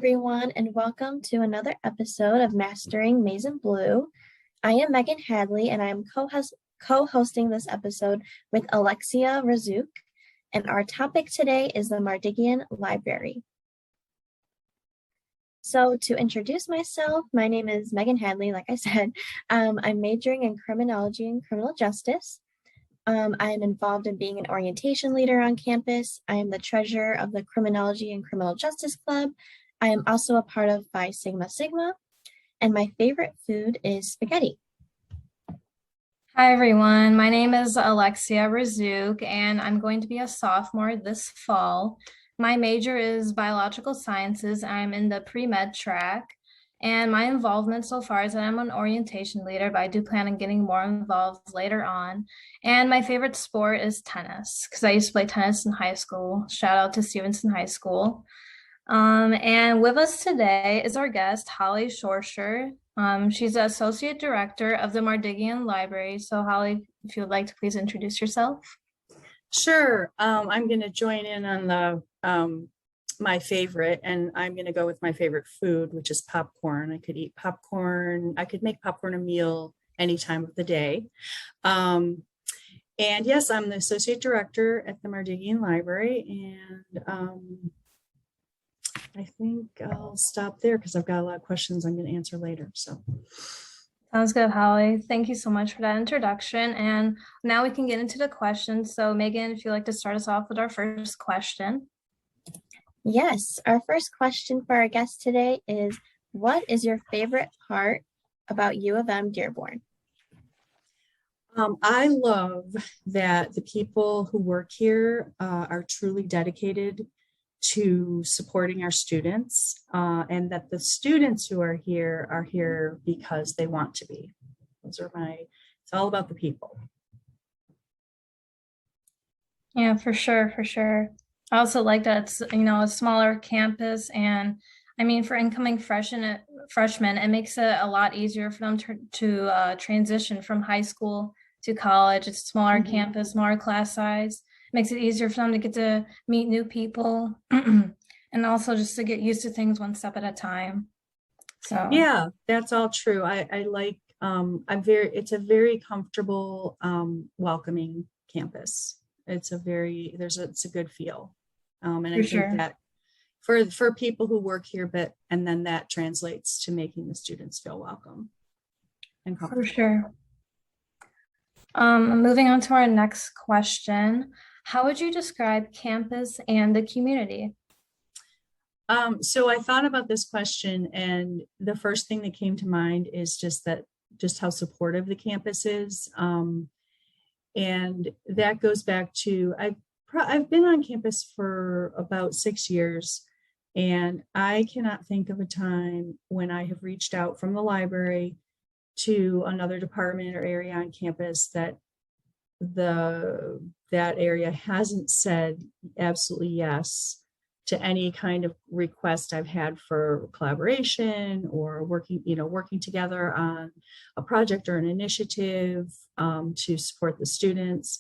everyone, and welcome to another episode of Mastering Maize and Blue. I am Megan Hadley, and I am co-hosting this episode with Alexia Razook, and our topic today is the Mardigian Library. So to introduce myself, my name is Megan Hadley, like I said. I'm majoring in criminology and criminal justice. I am involved in being an orientation leader on campus. I am the treasurer of the Criminology and Criminal Justice Club. I am also a part of Phi Sigma Sigma, and my favorite food is spaghetti. Hi, everyone. My name is Alexia Razook, and I'm going to be a sophomore this fall. My major is biological sciences. I'm in the pre-med track. And my involvement so far is that I'm an orientation leader, but I do plan on getting more involved later on. And my favorite sport is tennis, because I used to play tennis in high school. Shout out to Stevenson High School. And with us today is our guest, Holly Sorscher. She's the Associate Director of the Mardigian Library. So Holly, if you would like to please introduce yourself. Sure. I'm going to join in on the my favorite, and I'm going to go with my favorite food, which is popcorn. I could eat popcorn. I could make popcorn a meal any time of the day. And yes, I'm the associate director at the Mardigian Library, and I think I'll stop there because I've got a lot of questions I'm going to answer later. So. Sounds good, Holly. Thank you so much for that introduction. And now we can get into the questions. So Megan, if you'd like to start us off with our first question. Yes, our first question for our guest today is, what is your favorite part about U of M-Dearborn? I love that the people who work here are truly dedicated to supporting our students, and that the students who are here because they want to be. It's all about the people. Yeah, for sure. I also like that it's, a smaller campus, and I mean, for incoming freshmen, it makes it a lot easier for them to transition from high school to college. It's a smaller campus, smaller class size. It makes it easier for them to get to meet new people and also just to get used to things one step at a time. So yeah, that's all true. I like it's a very comfortable, welcoming campus. It's a good feel. And I think that for people who work here, and then that translates to making the students feel welcome and comfortable. For sure. Moving on to our next question. How would you describe campus and the community? So I thought about this question, and the first thing that came to mind is just how supportive the campus is. And that goes back to, I've been on campus for about 6 years, and I cannot think of a time when I have reached out from the library to another department or area on campus that area hasn't said absolutely yes to any kind of request I've had for collaboration or working together on a project or an initiative to support the students.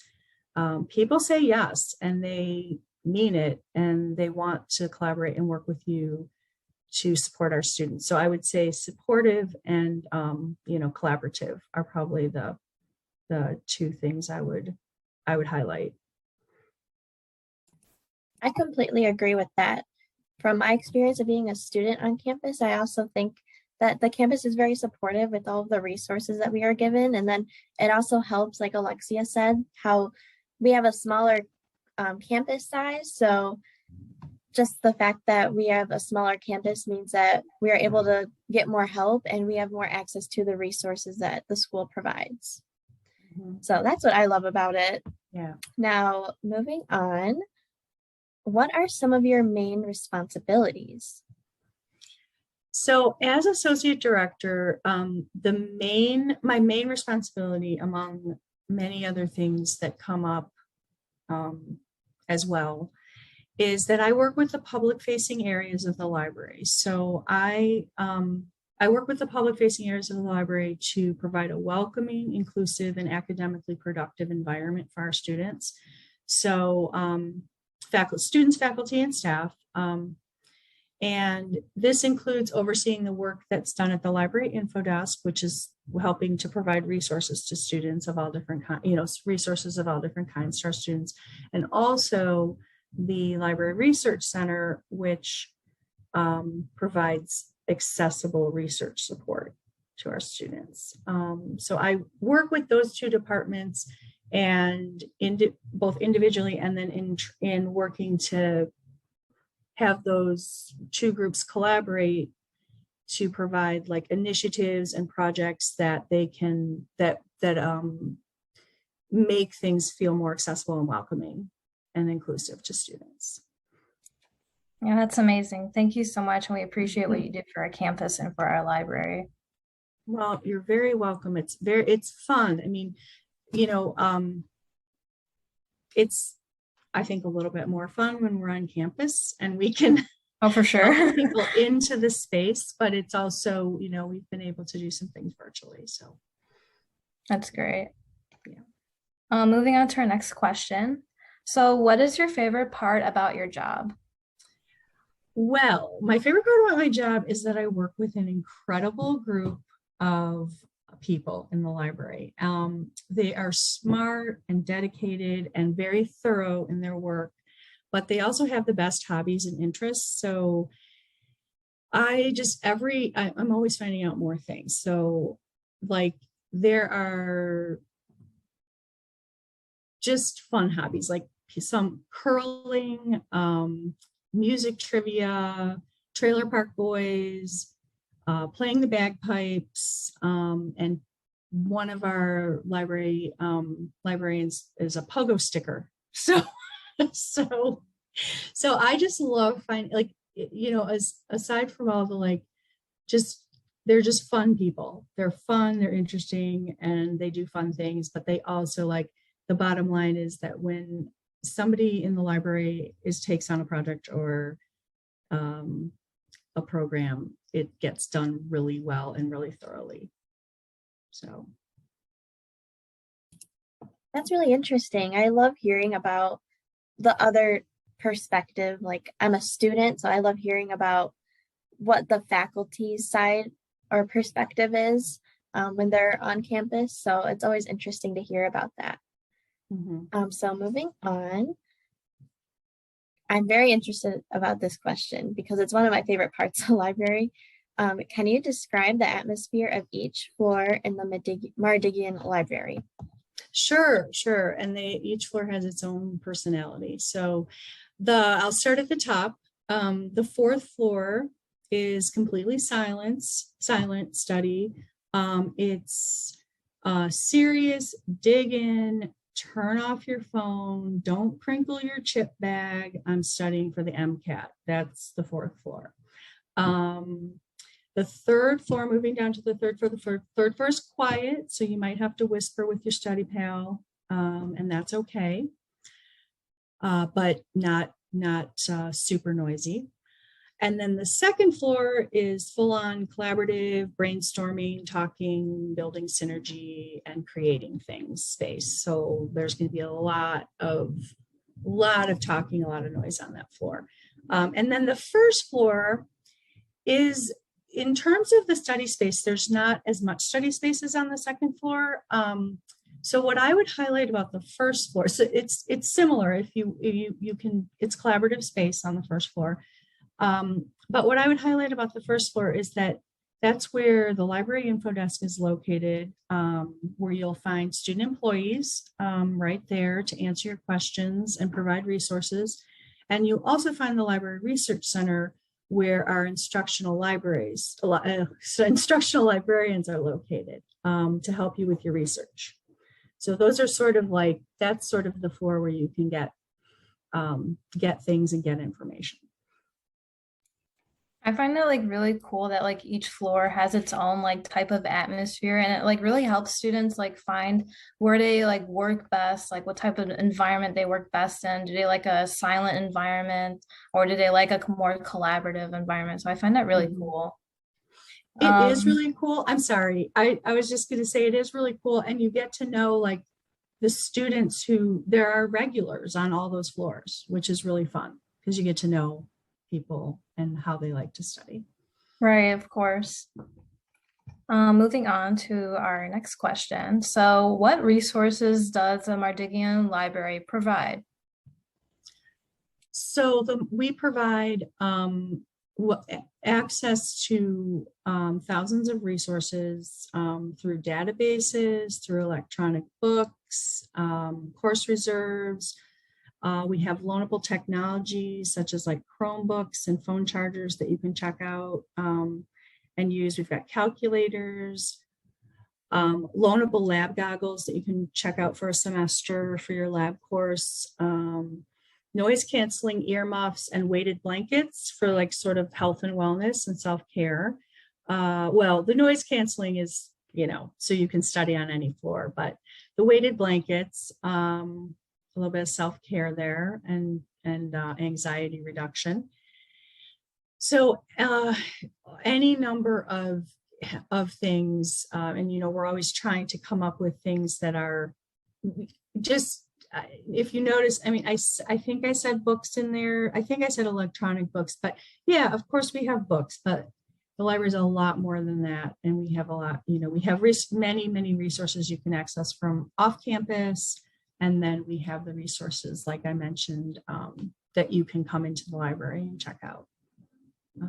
People say yes, and they mean it, and they want to collaborate and work with you to support our students. So I would say supportive and collaborative are probably the two things I would highlight. I completely agree with that. From my experience of being a student on campus, I also think that the campus is very supportive with all of the resources that we are given. And then it also helps, like Alexia said, how we have a smaller campus size. So just the fact that we have a smaller campus means that we are able to get more help, and we have more access to the resources that the school provides. So that's what I love about it. Yeah. Now, moving on. What are some of your main responsibilities? So as associate director, my main responsibility, among many other things that come up as well, is that I work with the public facing areas of the library. So I work with the public facing areas of the library to provide a welcoming, inclusive, and academically productive environment for our students. So students, faculty, and staff. And this includes overseeing the work that's done at the library info desk, which is helping to provide resources to students of all different kinds, resources of all different kinds to our students. And also the library research center, which provides accessible research support to our students. So I work with those two departments, and both individually and then in working to have those two groups collaborate to provide like initiatives and projects that they can make things feel more accessible and welcoming and inclusive to students. Yeah, that's amazing. Thank you so much. And we appreciate what you do for our campus and for our library. Well, you're very welcome. It's fun. I mean, it's, I think, a little bit more fun when we're on campus and we can for sure get people into the space, but it's also, we've been able to do some things virtually. So that's great. Yeah. Moving on to our next question. So what is your favorite part about your job? Well, my favorite part about my job is that I work with an incredible group of people in the library. They are smart and dedicated and very thorough in their work, but they also have the best hobbies and interests. So I'm always finding out more things. So like there are just fun hobbies, like some curling, music trivia, trailer park boys, playing the bagpipes, and one of our librarians is a pogo sticker. So I just love finding, aside from all the they're just fun people. They're fun, they're interesting, and they do fun things, but they also the bottom line is that when somebody in the library takes on a project or a program, it gets done really well and really thoroughly. So that's really interesting. I love hearing about the other perspective. Like, I'm a student, so I love hearing about what the faculty's side or perspective is when they're on campus. So it's always interesting to hear about that. Mm-hmm. So moving on, I'm very interested about this question because it's one of my favorite parts of the library. Can you describe the atmosphere of each floor in the Mardigian Library? Sure. And each floor has its own personality. So I'll start at the top. The fourth floor is completely silent study. It's serious, dig in, turn off your phone, don't crinkle your chip bag. I'm studying for the MCAT. That's the fourth floor. The third floor, moving down to the third floor, third floor is quiet, so you might have to whisper with your study pal, and that's okay, but not super noisy. And then the second floor is full-on collaborative, brainstorming, talking, building synergy, and creating things space. So there's going to be a lot of talking, a lot of noise on that floor. And then the first floor is, in terms of the study space, there's not as much study space as on the second floor. So what I would highlight about the first floor, so it's similar. If you can, it's collaborative space on the first floor. But what I would highlight about the first floor is that that's where the library info desk is located, where you'll find student employees right there to answer your questions and provide resources. And you also find the library research center, where our instructional libraries, instructional librarians are located to help you with your research. So those are sort of that's sort of the floor where you can get things and get information. I find it really cool that each floor has its own type of atmosphere, and it really helps students find where they work best, what type of environment they work best in. Do they like a silent environment, or do they like a more collaborative environment? So I find that really cool. It is really cool. I'm sorry. I was just going to say it is really cool, and you get to know the students there are regulars on all those floors, which is really fun because you get to know people and how they like to study. Right, of course. Moving on to our next question. So what resources does the Mardigian Library provide? So we provide access to thousands of resources through databases, through electronic books, course reserves. We have loanable technologies such as like Chromebooks and phone chargers that you can check out and use. We've got calculators, loanable lab goggles that you can check out for a semester for your lab course, noise canceling earmuffs and weighted blankets for like sort of health and wellness and self-care. Well, the noise canceling is, so you can study on any floor, but the weighted blankets, a little bit of self-care there and anxiety reduction. So any number of things, and we're always trying to come up with things that are just, if you notice, I mean, I think I said books in there. I think I said electronic books, but yeah, of course we have books, but the library is a lot more than that. And we have a lot, we have many resources you can access from off campus. And then we have the resources, like I mentioned, that you can come into the library and check out. I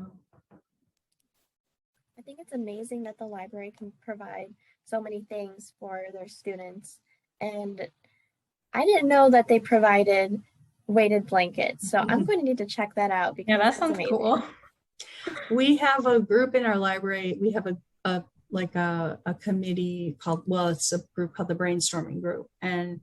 think it's amazing that the library can provide so many things for their students. And I didn't know that they provided weighted blankets. So I'm going to need to check that out. Because yeah, that sounds cool. We have a group in our library. We have a committee called, it's a group called the brainstorming group. And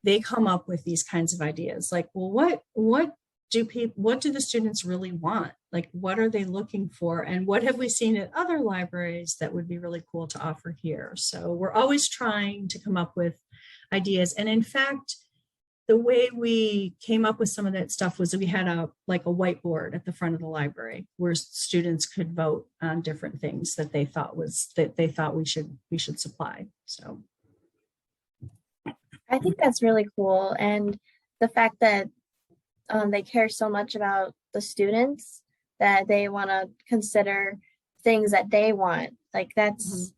they come up with these kinds of ideas like, well, what do the students really want? Like, what are they looking for? And what have we seen at other libraries that would be really cool to offer here? So we're always trying to come up with ideas. And in fact, the way we came up with some of that stuff was that we had a whiteboard at the front of the library where students could vote on different things that they thought we should supply. So I think that's really cool. And the fact that they care so much about the students that they want to consider things that they want. Like that's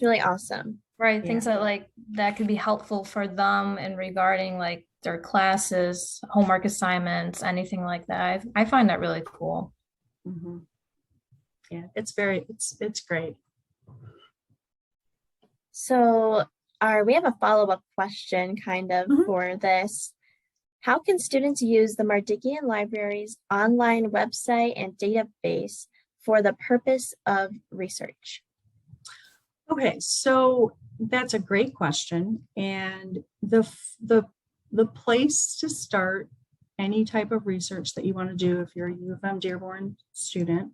really awesome. Right. Things that could be helpful for them in regarding like their classes, homework assignments, anything like that. I find that really cool. Mm-hmm. Yeah, it's great. So we have a follow-up question kind of for this. How can students use the Mardigian Library's online website and database for the purpose of research? Okay, so that's a great question. And the place to start any type of research that you want to do if you're a UM-Dearborn student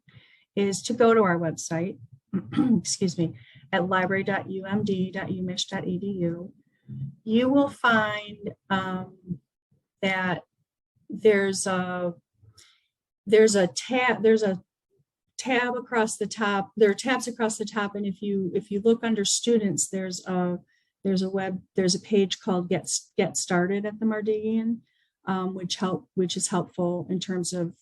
is to go to our website, excuse me, at library.umd.umich.edu. You will find that there's a tab across the top. There are tabs across the top, and if you look under students, there's a page called Get Started at the Mardigian, which is helpful in terms of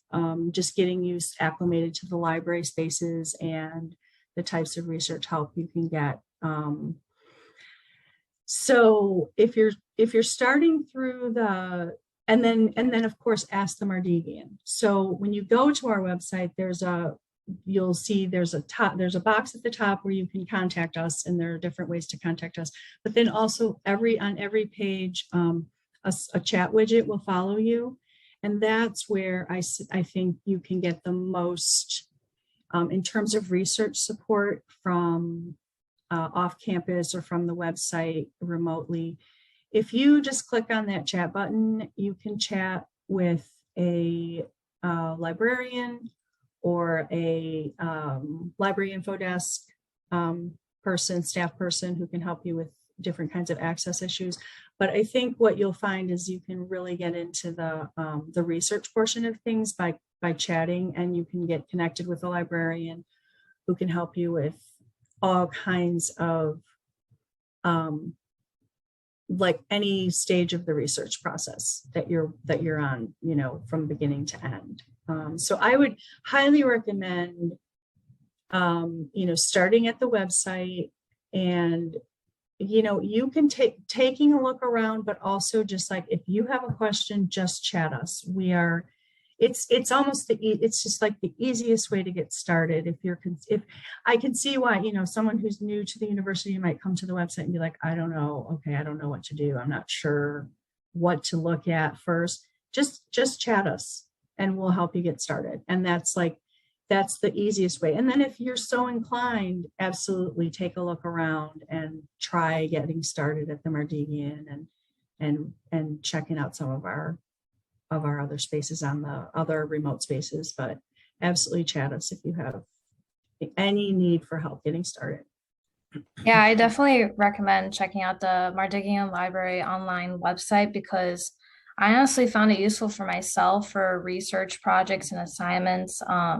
just getting you acclimated to the library spaces and the types of research help you can get. So if you're starting through and then of course ask the Mardigian. So when you go to our website, you'll see there's a box at the top where you can contact us, and there are different ways to contact us. But then also on every page, a chat widget will follow you, and that's where I think you can get the most in terms of research support from off campus or from the website remotely. If you just click on that chat button, you can chat with a librarian or a library info desk staff person who can help you with different kinds of access issues. But I think what you'll find is you can really get into the research portion of things by chatting, and you can get connected with a librarian who can help you with all kinds of like any stage of the research process that you're on, from beginning to end. So I would highly recommend, starting at the website, and, you can taking a look around, but also just like, if you have a question, just chat us. It's almost it's just like the easiest way to get started. If I can see why, someone who's new to the university might come to the website and be like, I don't know. Okay. I don't know what to do. I'm not sure what to look at first. Just chat us and we'll help you get started. And that's the easiest way. And then if you're so inclined, absolutely take a look around and try getting started at the Mardigian and checking out some of our other spaces on the other remote spaces. But absolutely chat us if you have any need for help getting started. Yeah, I definitely recommend checking out the Mardigian Library online website because I honestly found it useful for myself for research projects and assignments. I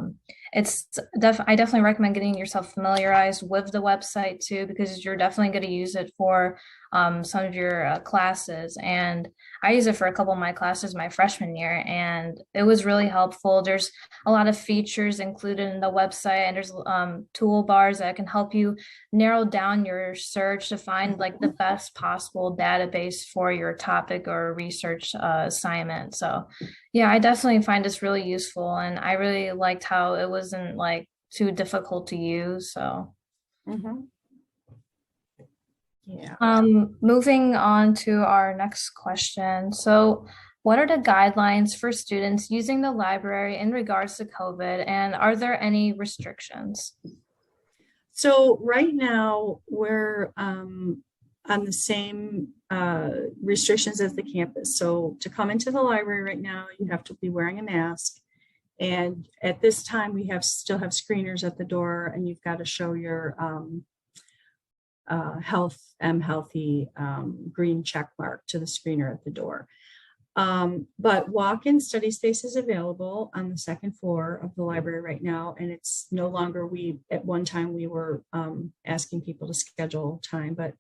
definitely recommend getting yourself familiarized with the website too, because you're definitely going to use it for some of your classes. And I use it for a couple of my classes my freshman year, and it was really helpful. There's a lot of features included in the website, and there's toolbars that can help you narrow down your search to find like the best possible database for your topic or research assignment. So yeah, I definitely find this really useful, and I really liked how it wasn't like too difficult to use. So yeah. Moving on to our next question. So what are the guidelines for students using the library in regards to COVID, and are there any restrictions? So right now we're on the same restrictions as the campus. So to come into the library right now, you have to be wearing a mask. And at this time, we still have screeners at the door, and you've got to show your healthy green check mark to the screener at the door. But walk-in study space is available on the second floor of the library right now, and it's no longer, at one time we were asking people to schedule time, but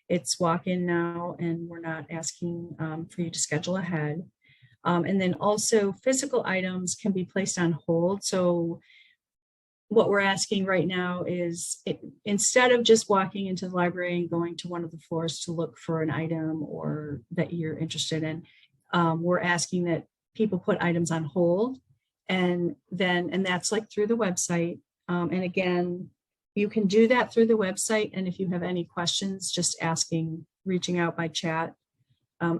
it's walk-in now, and we're not asking for you to schedule ahead. And then also physical items can be placed on hold. So what we're asking right now is instead of just walking into the library and going to one of the floors to look for an item or that you're interested in, we're asking that people put items on hold, and that's like through the website. And again, you can do that through the website. And if you have any questions, just reaching out by chat,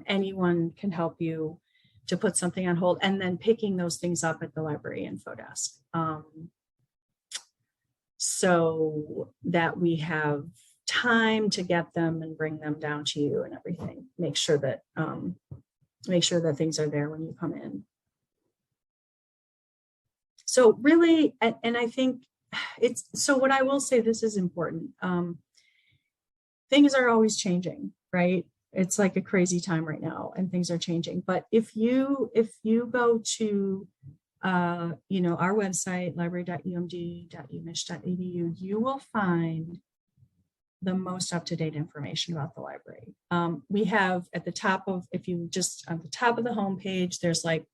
anyone can help you to put something on hold, and then picking those things up at the library info desk. So that we have time to get them and bring them down to you and everything. Make sure that things are there when you come in. So really, and I think so what I will say, this is important. Things are always changing, right? It's like a crazy time right now, and things are changing. But if you go to our website, library.umd.umich.edu, you will find the most up-to-date information about the library. We have at the top of, on the top of the homepage, there's like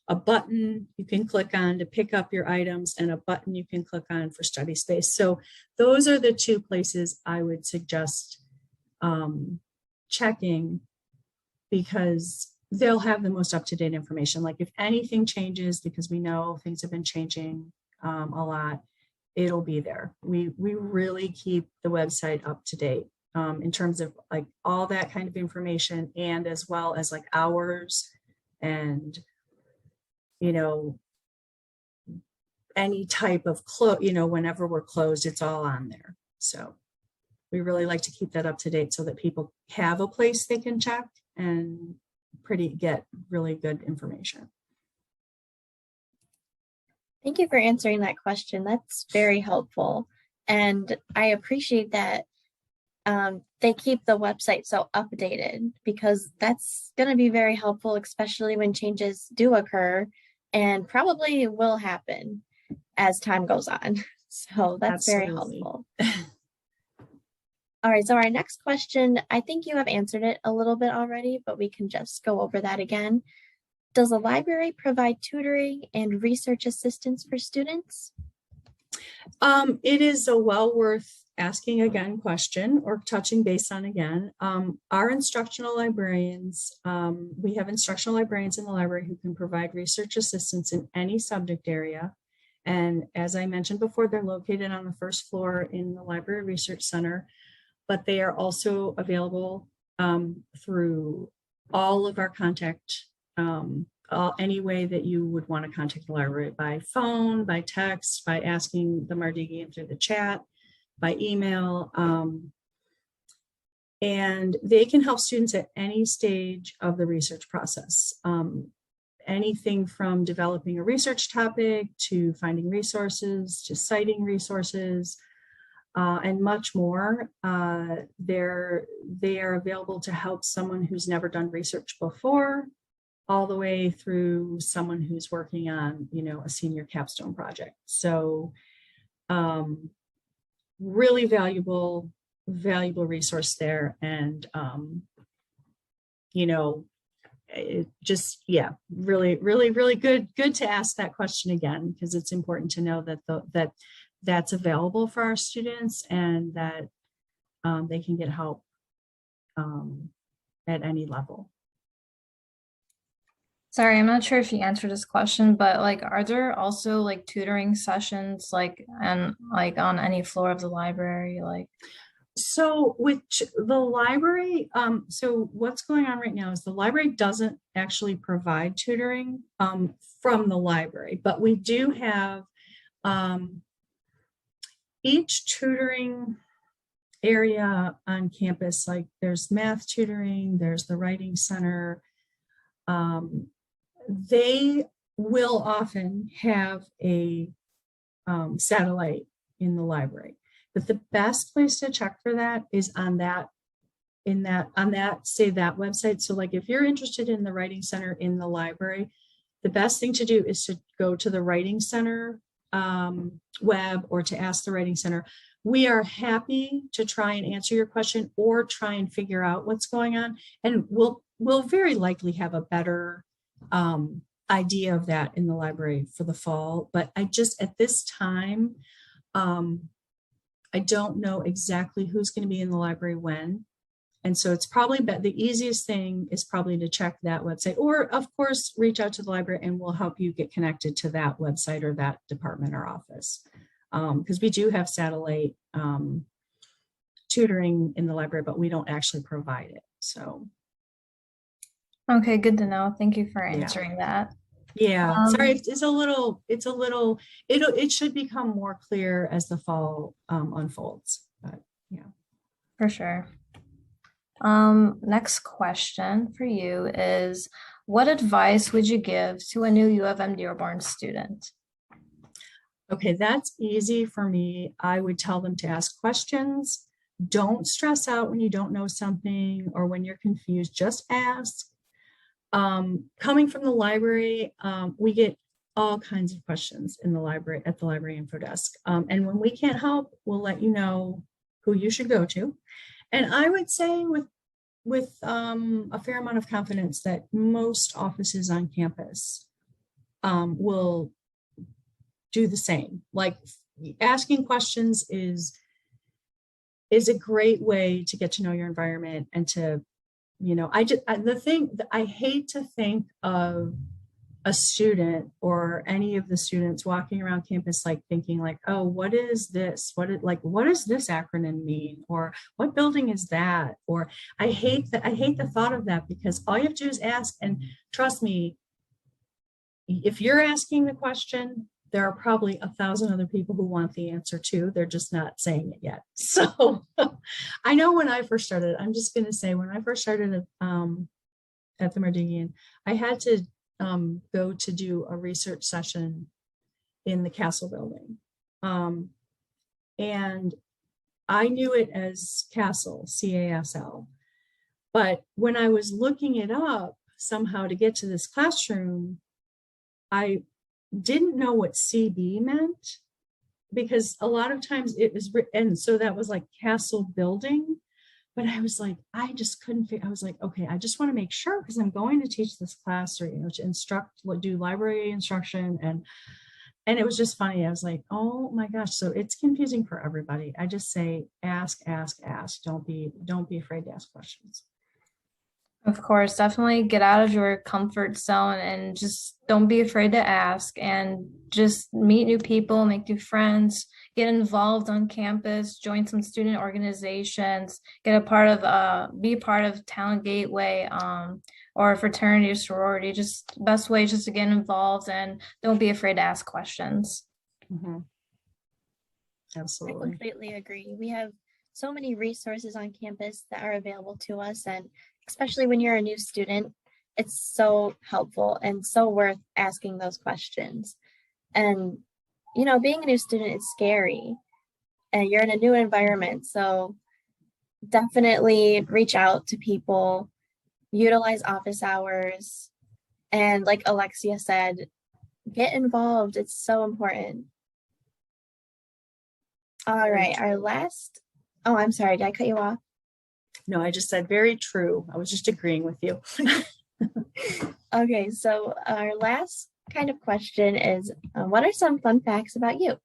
a button you can click on to pick up your items, and a button you can click on for study space. So those are the two places I would suggest checking, because they'll have the most up-to-date information. Like if anything changes, because we know things have been changing a lot, it'll be there. We really keep the website up to date in terms of like all that kind of information, and as well as like hours and any type of whenever we're closed, it's all on there. So we really like to keep that up to date so that people have a place they can check and get really good information. Thank you for answering that question. That's very helpful. And I appreciate that they keep the website so updated, because that's going to be very helpful, especially when changes do occur and probably will happen as time goes on. So that's Absolutely. Very helpful. All right, so our next question, I think you have answered it a little bit already, but we can just go over that again. Does the library provide tutoring and research assistance for students? It is a well worth asking again question or touching base on again. Our instructional librarians, we have instructional librarians in the library who can provide research assistance in any subject area. And as I mentioned before, they're located on the first floor in the Library Research Center, but they are also available through all of our contact, any way that you would want to contact the library, by phone, by text, by asking the Mardigian through the chat, by email. And they can help students at any stage of the research process. Anything from developing a research topic to finding resources, to citing resources, and much more. They are available to help someone who's never done research before, all the way through someone who's working on, a senior capstone project. So really valuable resource there. And, it just, really good to ask that question again, because it's important to know that that's available for our students, and that they can get help at any level. Sorry, I'm not sure if you answered this question, but are there also tutoring sessions on any floor of the library? So with the library, so what's going on right now is the library doesn't actually provide tutoring from the library, but we do have each tutoring area on campus. There's math tutoring, there's the writing center. They will often have a satellite in the library. But the best place to check for that is on that website. So if you're interested in the Writing Center in the library, the best thing to do is to go to the Writing Center web, or to ask the Writing Center. We are happy to try and answer your question or try and figure out what's going on. And we'll very likely have a better idea of that in the library for the fall. But at this time, I don't know exactly who's going to be in the library when. And so it's probably the easiest thing is probably to check that website, or of course, reach out to the library and we'll help you get connected to that website or that department or office. Because we do have satellite tutoring in the library, but we don't actually provide it. So. Okay, good to know. Thank you for answering that. Yeah, sorry, it should become more clear as the fall unfolds, but yeah. For sure. Next question for you is, what advice would you give to a new UM-Dearborn student? Okay, that's easy for me. I would tell them to ask questions. Don't stress out when you don't know something or when you're confused, just ask. Coming from the library, we get all kinds of questions in the library, at the library info desk. And when we can't help, we'll let you know who you should go to. And I would say with a fair amount of confidence that most offices on campus will do the same. Asking questions is a great way to get to know your environment and to, I hate to think of a student or any of the students walking around campus thinking oh, what is this? What does this acronym mean? Or what building is that? Or I hate the thought of that, because all you have to do is ask. And trust me, if you're asking the question, there are probably 1,000 other people who want the answer too. They're just not saying it yet. So I know when I first started, I'm just going to say, when I first started at the Mardigian, I had to go to do a research session in the Castle building. And I knew it as Castle, C-A-S-L. But when I was looking it up somehow to get to this classroom, I didn't know what CB meant, because a lot of times it was, and so that was Castle building, but I was like, I just couldn't figure. I was like, okay, I just want to make sure because I'm going to teach this class or, to instruct, do library instruction. And it was just funny. I was like, oh my gosh. So it's confusing for everybody. I just say, ask, ask, ask. Don't be afraid to ask questions. Of course, definitely get out of your comfort zone and just don't be afraid to ask and just meet new people, make new friends, get involved on campus, join some student organizations, be part of Talent Gateway, or a fraternity or sorority. Just best way just to get involved and don't be afraid to ask questions. Mm-hmm. I Absolutely. completely agree. We have so many resources on campus that are available to us, and especially when you're a new student, it's so helpful and so worth asking those questions. And, being a new student is scary and you're in a new environment. So definitely reach out to people, utilize office hours, and like Alexia said, get involved. It's so important. All right, our last, oh, I'm sorry, did I cut you off? No, I just said very true. I was just agreeing with you. Okay, so our last kind of question is, what are some fun facts about you?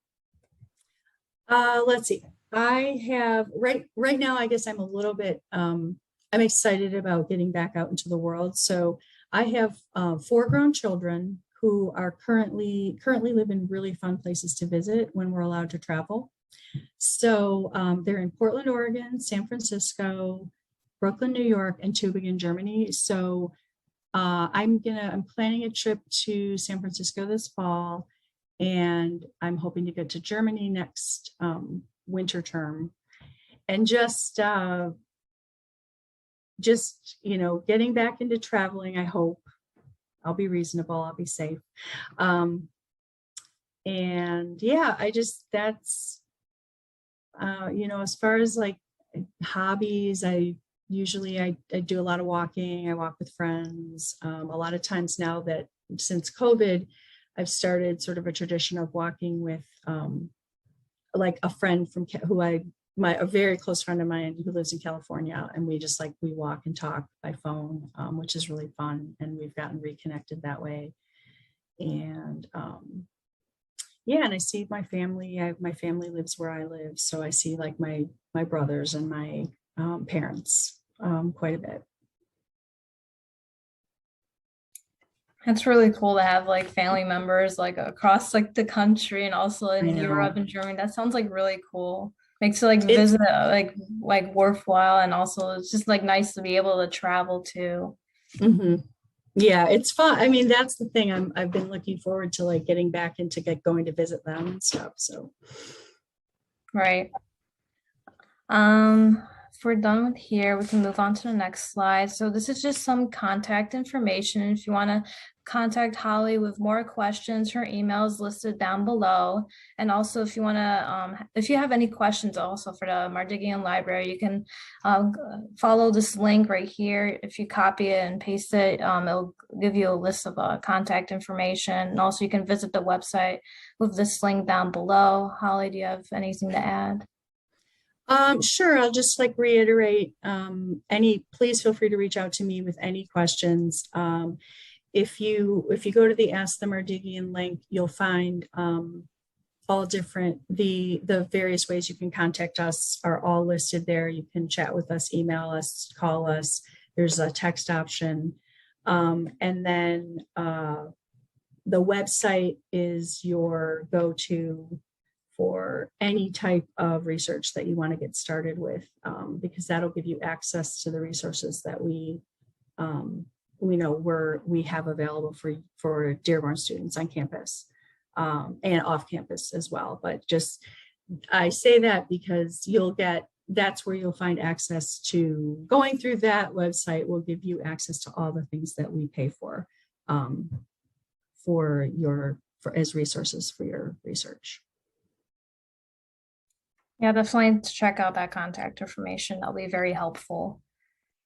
Let's see. I have right now, I guess I'm a little bit, I'm excited about getting back out into the world. So I have 4 grown children who are currently live in really fun places to visit when we're allowed to travel. So they're in Portland, Oregon, San Francisco, Brooklyn, New York, and Tübingen, Germany. So I'm planning a trip to San Francisco this fall, and I'm hoping to get to Germany next winter term. And just getting back into traveling. I hope I'll be reasonable. I'll be safe. And yeah, that's. As far as like hobbies, I do a lot of walking. I walk with friends. A lot of times now that since COVID, I've started sort of a tradition of walking with like a friend a very close friend of mine who lives in California, and we walk and talk by phone, which is really fun, and we've gotten reconnected that way. And yeah, and I see my family. My family lives where I live, so I see like my brothers and my parents quite a bit. It's really cool to have like family members like across like the country and also in Europe and Germany. That sounds like really cool. Makes it like visit like worthwhile, and also it's just like nice to be able to travel too. Mm-hmm. Yeah, it's fun. I mean, that's the thing. I've been looking forward to like getting back into going to visit them and stuff. So, right. If we're done with here, we can move on to the next slide. So this is just some contact information. If you want to contact Holly with more questions, her email is listed down below. And also if you want to, if you have any questions also for the Mardigian Library, you can follow this link right here. If you copy it and paste it, it'll give you a list of contact information. And also you can visit the website with this link down below. Holly, do you have anything to add? Sure. I'll just like reiterate, please feel free to reach out to me with any questions. If you go to the Ask the Mardigian link, you'll find all different, the various ways you can contact us are all listed there. You can chat with us, email us, call us. There's a text option. And then the website is your go-to for any type of research that you want to get started with, because that'll give you access to the resources that we have available for Dearborn students on campus and off campus as well. But I say that because that's where you'll find access to going through that website will give you access to all the things that we pay for as resources for your research. Yeah, definitely check out that contact information. That'll be very helpful.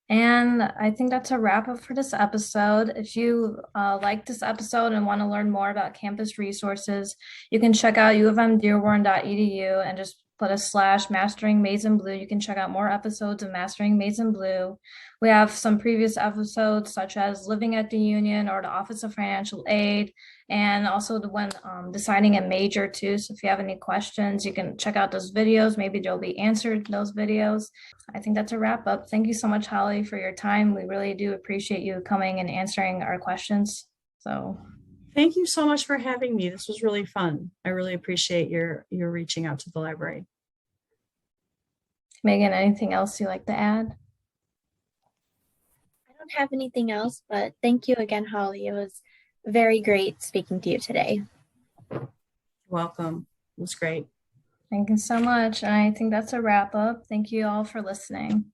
And I think that's a wrap up for this episode. If you like this episode and want to learn more about campus resources, you can check out umdearborn.edu and just put a slash Mastering Maize and Blue. You can check out more episodes of Mastering Maize and Blue. We have some previous episodes such as Living at the Union or the Office of Financial Aid, and also the one deciding a major too. So if you have any questions, you can check out those videos. Maybe they'll be answered in those videos. I think that's a wrap up. Thank you so much, Holly, for your time. We really do appreciate you coming and answering our questions. So Thank you so much for having me. This was really fun. I really appreciate your reaching out to the library. Megan, anything else you'd like to add? I don't have anything else, but thank you again, Holly. It was very great speaking to you today. Welcome. It was great. Thank you so much. And I think that's a wrap up. Thank you all for listening.